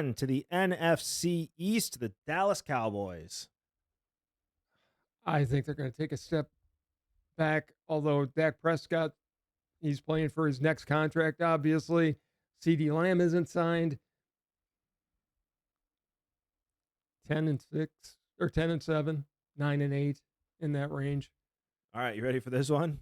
on to the NFC East, the Dallas Cowboys. I think they're going to take a step back, although Dak Prescott, he's playing for his next contract, obviously. CeeDee Lamb isn't signed. 10-6 or 10-7, 9-8 in that range. All right, you ready for this one?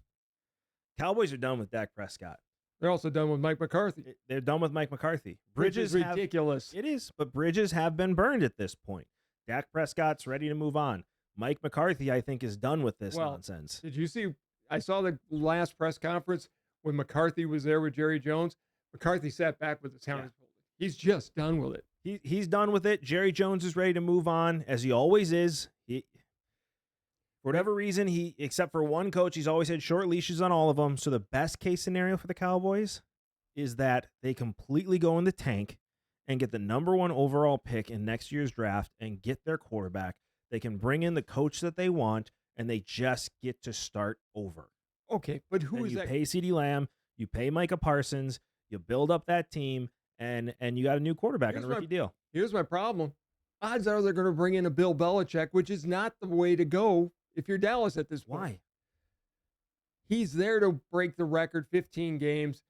Cowboys are done with Dak Prescott. They're also done with Mike McCarthy. They're done with Mike McCarthy. Bridges ridiculous. It is, but bridges have been burned at this point. Dak Prescott's ready to move on. Mike McCarthy, I think, is done with this nonsense. Did you see? I saw the last press conference when McCarthy was there with Jerry Jones. McCarthy sat back with his hands folded. He's just done with it. He's done with it. Jerry Jones is ready to move on, as he always is. For whatever reason, except for one coach, he's always had short leashes on all of them. So the best case scenario for the Cowboys is that they completely go in the tank and get the number 1 overall pick in next year's draft and get their quarterback. They can bring in the coach that they want, and they just get to start over. Okay, but who is that? You pay CeeDee Lamb, you pay Micah Parsons, you build up that team, and you got a new quarterback on a rookie deal. Here's my problem. Odds are they're going to bring in a Bill Belichick, which is not the way to go if you're Dallas at this point. Why? He's there to break the record, 15 games.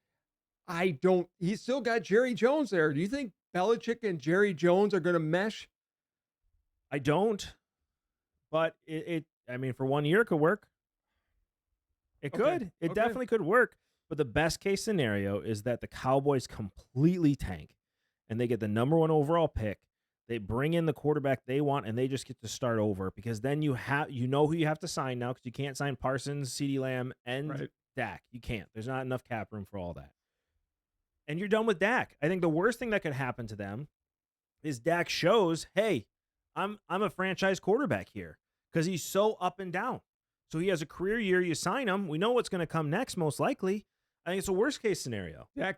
He's still got Jerry Jones there. Do you think Belichick and Jerry Jones are going to mesh? I don't. But for 1 year, it could work. It could. It definitely could work. But the best case scenario is that the Cowboys completely tank and they get the number 1 overall pick. They bring in the quarterback they want, and they just get to start over, because then you know who you have to sign now, because you can't sign Parsons, CeeDee Lamb, and Dak. You can't. There's not enough cap room for all that. And you're done with Dak. I think the worst thing that could happen to them is Dak shows, hey, I'm a franchise quarterback here, because he's so up and down. So he has a career year. You sign him. We know what's going to come next, most likely. I think it's a worst case scenario. I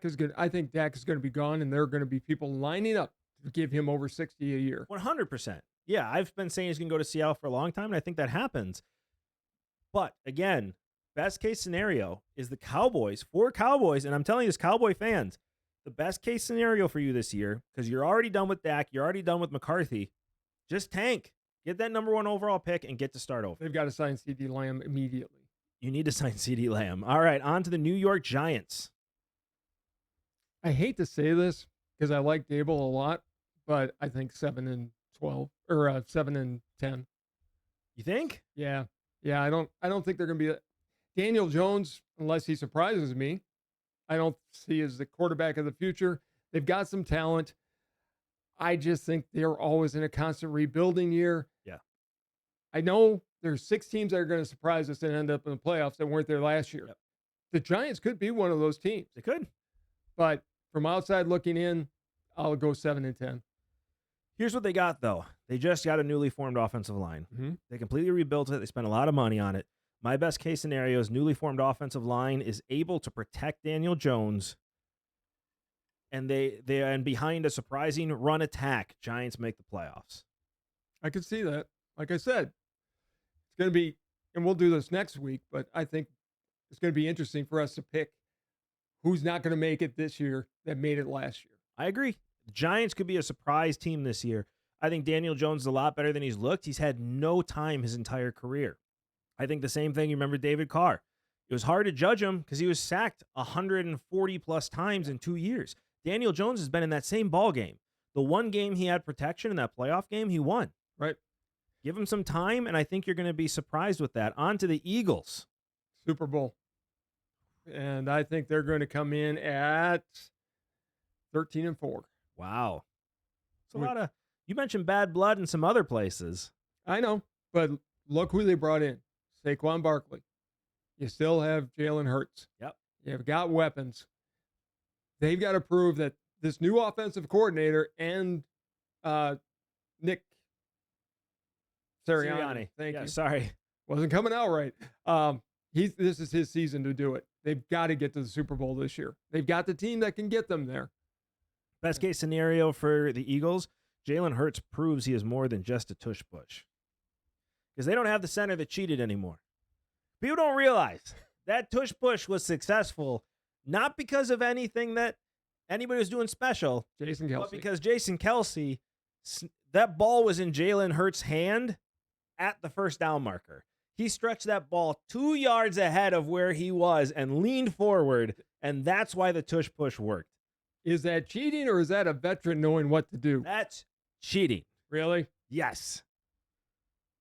think Dak is going to be gone, and there are going to be people lining up to give him over 60 a year. 100%. Yeah, I've been saying he's going to go to Seattle for a long time, and I think that happens. But again, best case scenario is the Cowboys, and I'm telling you this, Cowboy fans, the best case scenario for you this year, because you're already done with Dak, you're already done with McCarthy, just tank. Get that number 1 overall pick and get to start over. They've got to sign CeeDee Lamb immediately. You need to sign CeeDee Lamb. All right, on to the New York Giants. I hate to say this because I like Dable a lot, but I think 7-12 or 7-10. You think? Yeah. I don't think they're going to be Daniel Jones, unless he surprises me. I don't see as the quarterback of the future. They've got some talent. I just think they're always in a constant rebuilding year. Yeah. I know there's 6 teams that are going to surprise us and end up in the playoffs that weren't there last year. Yep. The Giants could be one of those teams. They could. But from outside looking in, I'll go 7-10. Here's what they got, though. They just got a newly formed offensive line. Mm-hmm. They completely rebuilt it. They spent a lot of money on it. My best case scenario is newly formed offensive line is able to protect Daniel Jones, and and behind a surprising run attack, Giants make the playoffs. I could see that. Like I said, it's going to be, and we'll do this next week, but I think it's going to be interesting for us to pick who's not going to make it this year that made it last year. I agree. The Giants could be a surprise team this year. I think Daniel Jones is a lot better than he's looked. He's had no time his entire career. I think the same thing, you remember David Carr. It was hard to judge him because he was sacked 140-plus times in 2 years. Daniel Jones has been in that same ball game. The one game he had protection in that playoff game, he won. Right. Give him some time, and I think you're going to be surprised with that. On to the Eagles. Super Bowl. And I think they're going to come in at 13-4. Wow. It's a lot of, you mentioned bad blood in some other places. I know, but look who they brought in. Saquon Barkley. You still have Jalen Hurts. Yep. You've got weapons. They've got to prove that this new offensive coordinator and Nick Sirianni. Thank you. Sorry. Wasn't coming out right. This is his season to do it. They've got to get to the Super Bowl this year. They've got the team that can get them there. Best case scenario for the Eagles, Jalen Hurts proves he is more than just a tush push. Because they don't have the center that cheated anymore. People don't realize that tush push was successful not because of anything that Anybody who's doing special, Jason but Kelsey. because Jason Kelsey, that ball was in Jalen Hurts' hand at the first down marker. He stretched that ball 2 yards ahead of where he was and leaned forward, and that's why the tush push worked. Is that cheating or is that a veteran knowing what to do? That's cheating. Really? Yes.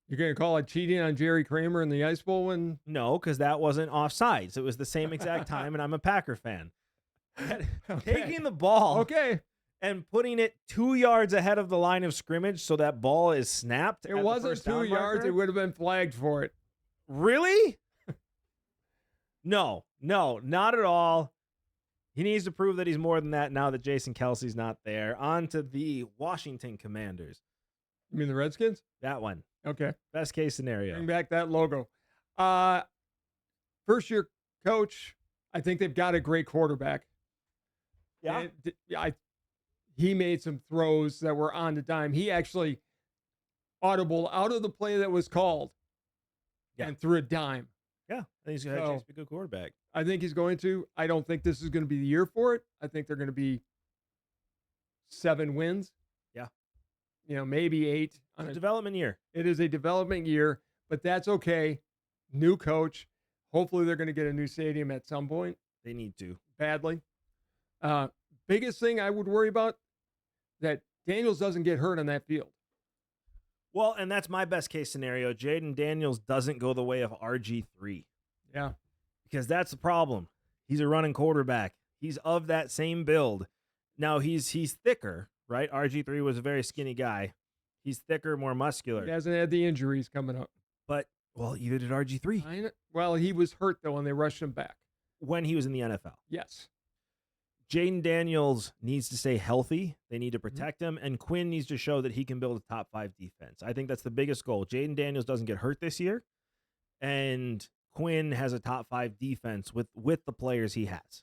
You're going to call it cheating on Jerry Kramer in the Ice Bowl when? No, because that wasn't offsides. It was the same exact time, and I'm a Packer fan. Taking the ball and putting it 2 yards ahead of the line of scrimmage so that ball is snapped. It wasn't 2 yards. It would have been flagged for it. Really? No, not at all. He needs to prove that he's more than that now that Jason Kelsey's not there. On to the Washington Commanders. You mean the Redskins? That one. Okay. Best case scenario. Bring back that logo. First year coach, I think they've got a great quarterback. Yeah. He made some throws that were on the dime. He actually audible out of the play that was called and threw a dime. Yeah. I think he's going to be a good quarterback. I think he's going to. I don't think this is going to be the year for it. I think they're going to be 7 wins. Yeah. Maybe 8. It's a development year. It is a development year, but that's okay. New coach. Hopefully they're going to get a new stadium at some point. They need to. Badly. Biggest thing I would worry about, that Daniels doesn't get hurt on that field. Well, and that's my best case scenario. Jaden Daniels doesn't go the way of RG3. Yeah. Because that's the problem. He's a running quarterback. He's of that same build. Now, he's thicker, right? RG3 was a very skinny guy. He's thicker, more muscular. He hasn't had the injuries coming up. But, well, either did RG3. Well, he was hurt, though, and they rushed him back. When he was in the NFL. Yes. Jaden Daniels needs to stay healthy. They need to protect him. And Quinn needs to show that he can build a top 5 defense. I think that's the biggest goal. Jaden Daniels doesn't get hurt this year. And Quinn has a top 5 defense with the players he has.